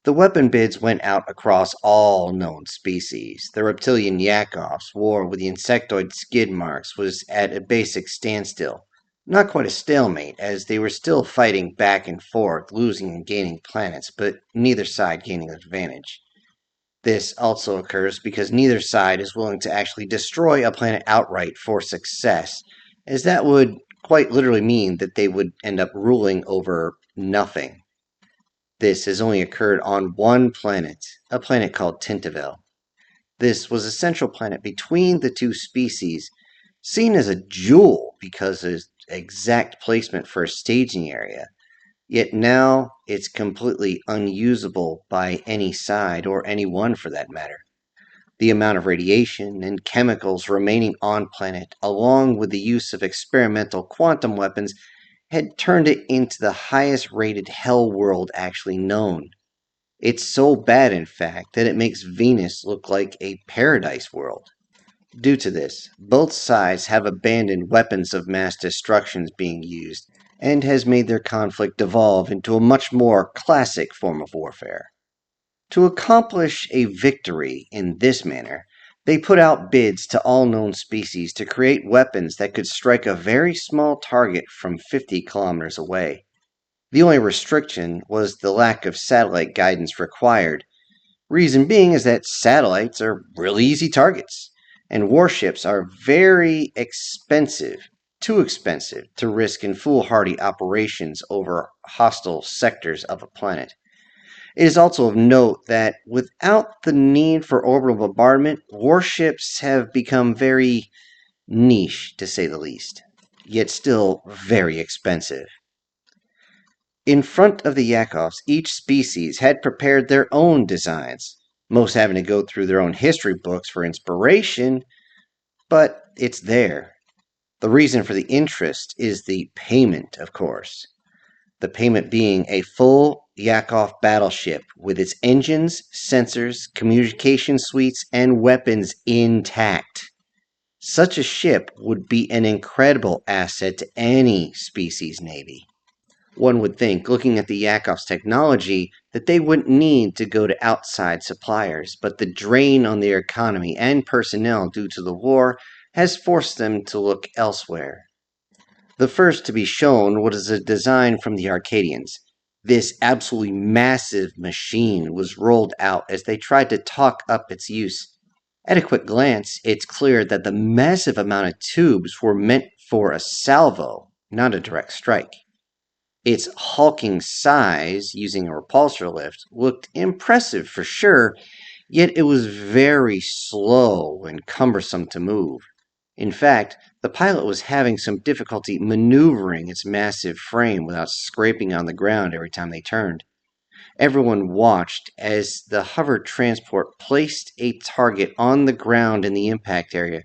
The weapon bids went out across all known species. The reptilian Yakov's war with the insectoid skid marks was at a basic standstill. Not quite a stalemate, as they were still fighting back and forth, losing and gaining planets, but neither side gaining an advantage. This also occurs because neither side is willing to actually destroy a planet outright for success, as that would quite literally mean that they would end up ruling over nothing. This has only occurred on one planet, a planet called Tintavel. This was a central planet between the two species, seen as a jewel because of its exact placement for a staging area. Yet now it's completely unusable by any side, or any one for that matter. The amount of radiation and chemicals remaining on planet, along with the use of experimental quantum weapons, had turned it into the highest rated hell world actually known. It's so bad, in fact, that it makes Venus look like a paradise world. Due to this, both sides have abandoned weapons of mass destruction being used, and has made their conflict devolve into a much more classic form of warfare. To accomplish a victory in this manner, they put out bids to all known species to create weapons that could strike a very small target from 50 kilometers away. The only restriction was the lack of satellite guidance required. Reason being is that satellites are really easy targets, and warships are very expensive, too expensive to risk in foolhardy operations over hostile sectors of a planet. It is also of note that without the need for orbital bombardment, warships have become very niche, to say the least, yet still very expensive. In front of the Yakovs, each species had prepared their own designs, most having to go through their own history books for inspiration, but it's there. The reason for the interest is the payment, of course. The payment being a full Yakov battleship with its engines, sensors, communication suites, and weapons intact. Such a ship would be an incredible asset to any species navy. One would think, looking at the Yakov's technology, that they wouldn't need to go to outside suppliers, but the drain on their economy and personnel due to the war has forced them to look elsewhere. The first to be shown was a design from the Arcadians. This absolutely massive machine was rolled out as they tried to talk up its use. At a quick glance, it's clear that the massive amount of tubes were meant for a salvo, not a direct strike. Its hulking size, using a repulsor lift, looked impressive for sure, yet it was very slow and cumbersome to move. In fact, the pilot was having some difficulty maneuvering its massive frame without scraping on the ground every time they turned. Everyone watched as the hover transport placed a target on the ground in the impact area.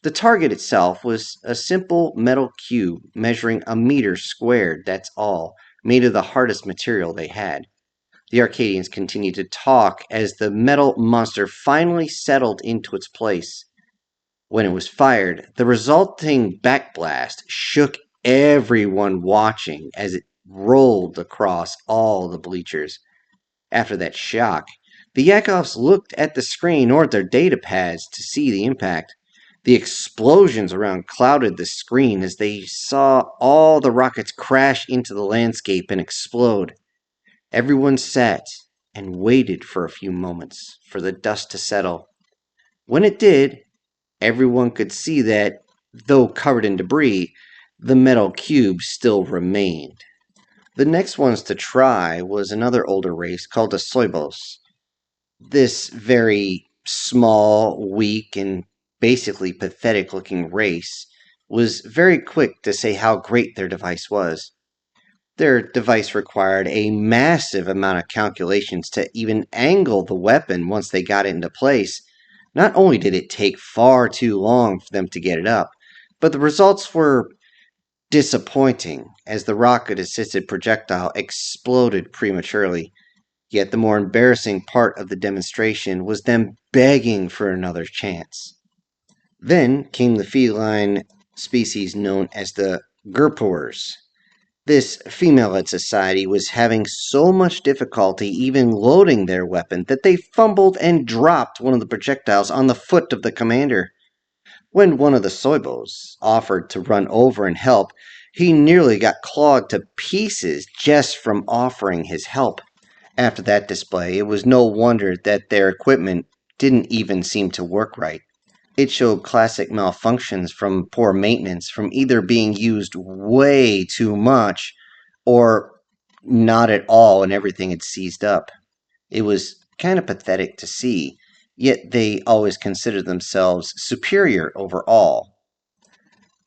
The target itself was a simple metal cube measuring a meter squared, that's all, made of the hardest material they had. The Arcadians continued to talk as the metal monster finally settled into its place. When it was fired, the resulting backblast shook everyone watching as it rolled across all the bleachers. After that shock, the Yakovs looked at the screen or at their data pads to see the impact. The explosions around clouded the screen as they saw all the rockets crash into the landscape and explode. Everyone sat and waited for a few moments for the dust to settle. When it did, everyone could see that, though covered in debris, the metal cube still remained. The next ones to try was another older race called the Soybos. This very small, weak, and basically pathetic-looking race was very quick to say how great their device was. Their device required a massive amount of calculations to even angle the weapon once they got it into place. Not only did it take far too long for them to get it up, but the results were disappointing as the rocket-assisted projectile exploded prematurely. Yet the more embarrassing part of the demonstration was them begging for another chance. Then came the feline species known as the Gerpers. This female-led society was having so much difficulty even loading their weapon that they fumbled and dropped one of the projectiles on the foot of the commander. When one of the Soibos offered to run over and help, he nearly got clawed to pieces just from offering his help. After that display, it was no wonder that their equipment didn't even seem to work right. It showed classic malfunctions from poor maintenance, from either being used way too much or not at all and everything had seized up. It was kind of pathetic to see, yet they always considered themselves superior over all.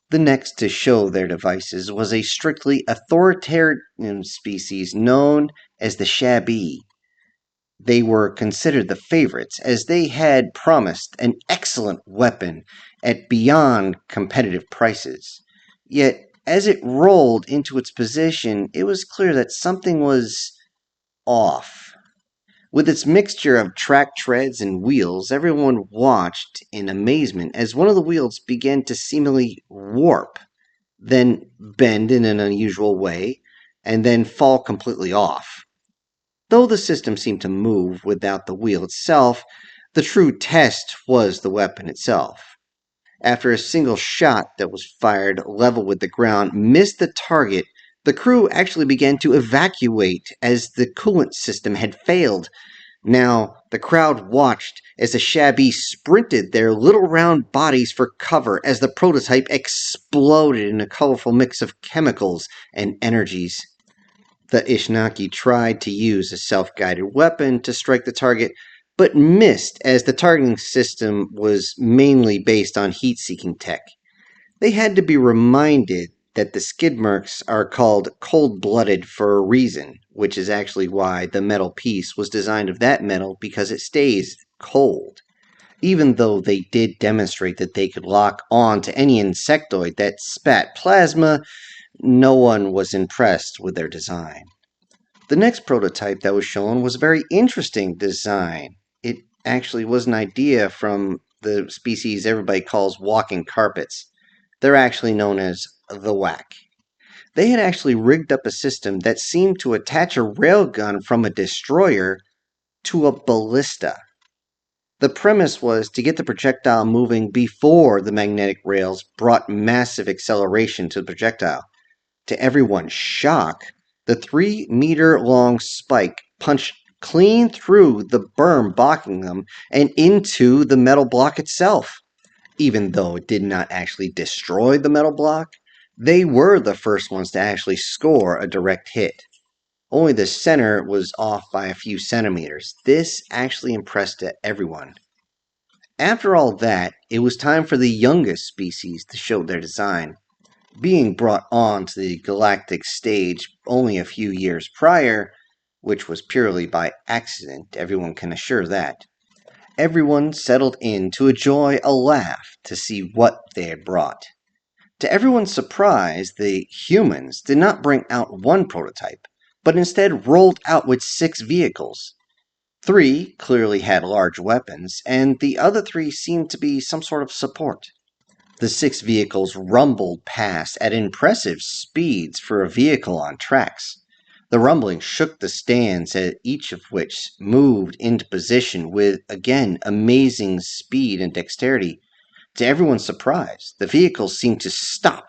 The next to show their devices was a strictly authoritarian species known as the Shabi. They were considered the favorites, as they had promised an excellent weapon at beyond competitive prices. Yet, as it rolled into its position, it was clear that something was off. With its mixture of track treads and wheels, everyone watched in amazement as one of the wheels began to seemingly warp, then bend in an unusual way, and then fall completely off. Though the system seemed to move without the wheel itself, the true test was the weapon itself. After a single shot that was fired level with the ground missed the target, the crew actually began to evacuate as the coolant system had failed. Now, the crowd watched as the Shabi sprinted their little round bodies for cover as the prototype exploded in a colorful mix of chemicals and energies. The Ishnaki tried to use a self-guided weapon to strike the target, but missed as the targeting system was mainly based on heat-seeking tech. They had to be reminded that the skid marks are called cold-blooded for a reason, which is actually why the metal piece was designed of that metal because it stays cold. Even though they did demonstrate that they could lock on to any insectoid that spat plasma, no one was impressed with their design. The next prototype that was shown was a very interesting design. It actually was an idea from the species everybody calls walking carpets. They're actually known as the Whack. They had actually rigged up a system that seemed to attach a railgun from a destroyer to a ballista. The premise was to get the projectile moving before the magnetic rails brought massive acceleration to the projectile. To everyone's shock, the 3-meter long spike punched clean through the berm blocking them and into the metal block itself. Even though it did not actually destroy the metal block, they were the first ones to actually score a direct hit. Only the center was off by a few centimeters. This actually impressed everyone. After all that, it was time for the youngest species to show their design. Being brought onto the galactic stage only a few years prior, which was purely by accident, everyone can assure that, everyone settled in to enjoy a laugh to see what they had brought. To everyone's surprise, the humans did not bring out one prototype, but instead rolled out with 6 vehicles. 3 clearly had large weapons, and the other 3 seemed to be some sort of support. The 6 vehicles rumbled past at impressive speeds for a vehicle on tracks. The rumbling shook the stands, at each of which moved into position with, again, amazing speed and dexterity. To everyone's surprise, the vehicles seemed to stop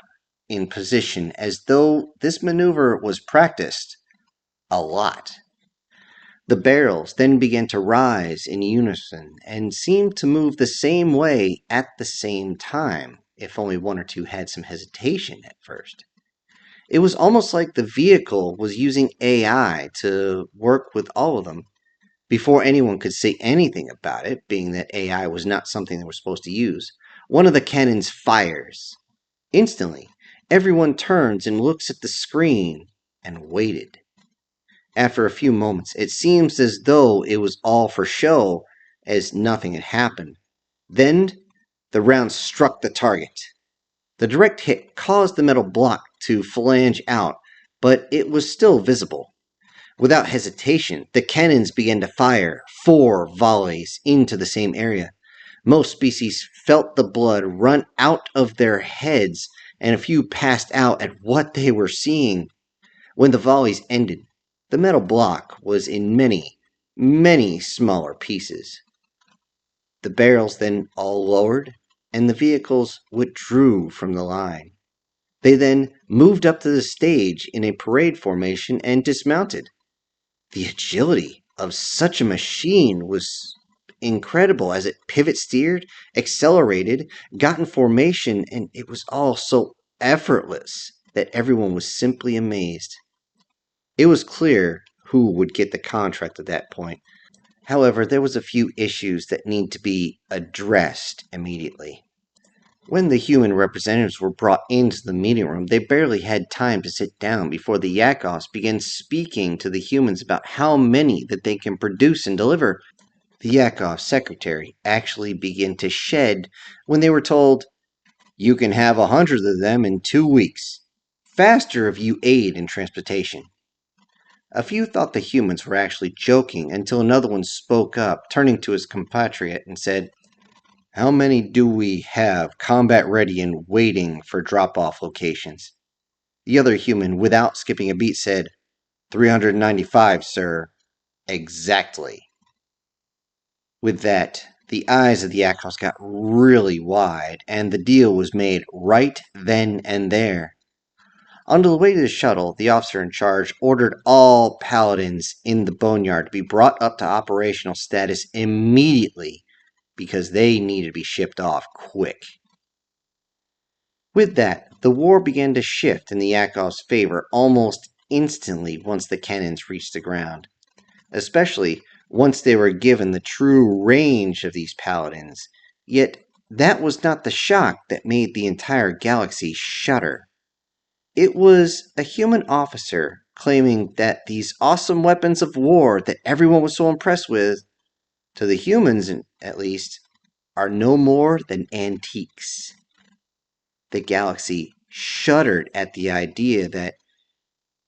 in position as though this maneuver was practiced a lot. The barrels then began to rise in unison and seemed to move the same way at the same time, if only one or two had some hesitation at first. It was almost like the vehicle was using AI to work with all of them before anyone could say anything about it, being that AI was not something they were supposed to use. One of the cannons fires. Instantly, everyone turns and looks at the screen and waited. After a few moments, it seems as though it was all for show, as nothing had happened. Then, the round struck the target. The direct hit caused the metal block to flange out, but it was still visible. Without hesitation, the cannons began to fire 4 volleys into the same area. Most species felt the blood run out of their heads, and a few passed out at what they were seeing. When the volleys ended, the metal block was in many, many smaller pieces. The barrels then all lowered, and the vehicles withdrew from the line. They then moved up to the stage in a parade formation and dismounted. The agility of such a machine was incredible as it pivot steered, accelerated, got in formation, and it was all so effortless that everyone was simply amazed. It was clear who would get the contract at that point. However, there was a few issues that need to be addressed immediately. When the human representatives were brought into the meeting room, they barely had time to sit down before the Yakovs began speaking to the humans about how many that they can produce and deliver. The Yakov secretary actually began to shed when they were told, "You can have 100 of them in 2 weeks. Faster if you aid in transportation." A few thought the humans were actually joking until another one spoke up, turning to his compatriot and said, "How many do we have combat ready and waiting for drop-off locations?" The other human, without skipping a beat, said, 395, sir. Exactly. With that, the eyes of the Yakovs got really wide, and the deal was made right then and there. On the way to the shuttle, the officer in charge ordered all paladins in the boneyard to be brought up to operational status immediately because they needed to be shipped off quick. With that, the war began to shift in the Yakovs' favor almost instantly once the cannons reached the ground, especially once they were given the true range of these paladins. Yet, that was not the shock that made the entire galaxy shudder. It was a human officer claiming that these awesome weapons of war that everyone was so impressed with, to the humans at least, are no more than antiques. The galaxy shuddered at the idea that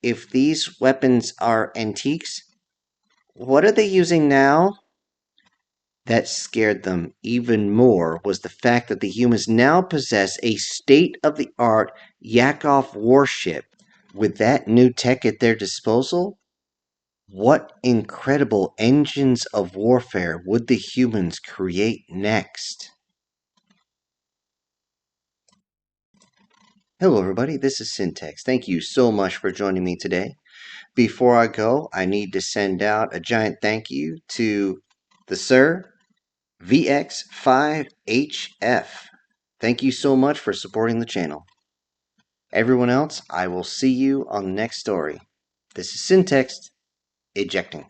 if these weapons are antiques, what are they using now? That scared them even more was the fact that the humans now possess a state-of-the-art Yakov warship. With that new tech at their disposal, what incredible engines of warfare would the humans create next? Hello everybody, this is Syntax. Thank you so much for joining me today. Before I go, I need to send out a giant thank you to the Sir VX5HF. Thank you so much for supporting the channel. Everyone else, I will see you on the next story. This is Syntax, ejecting.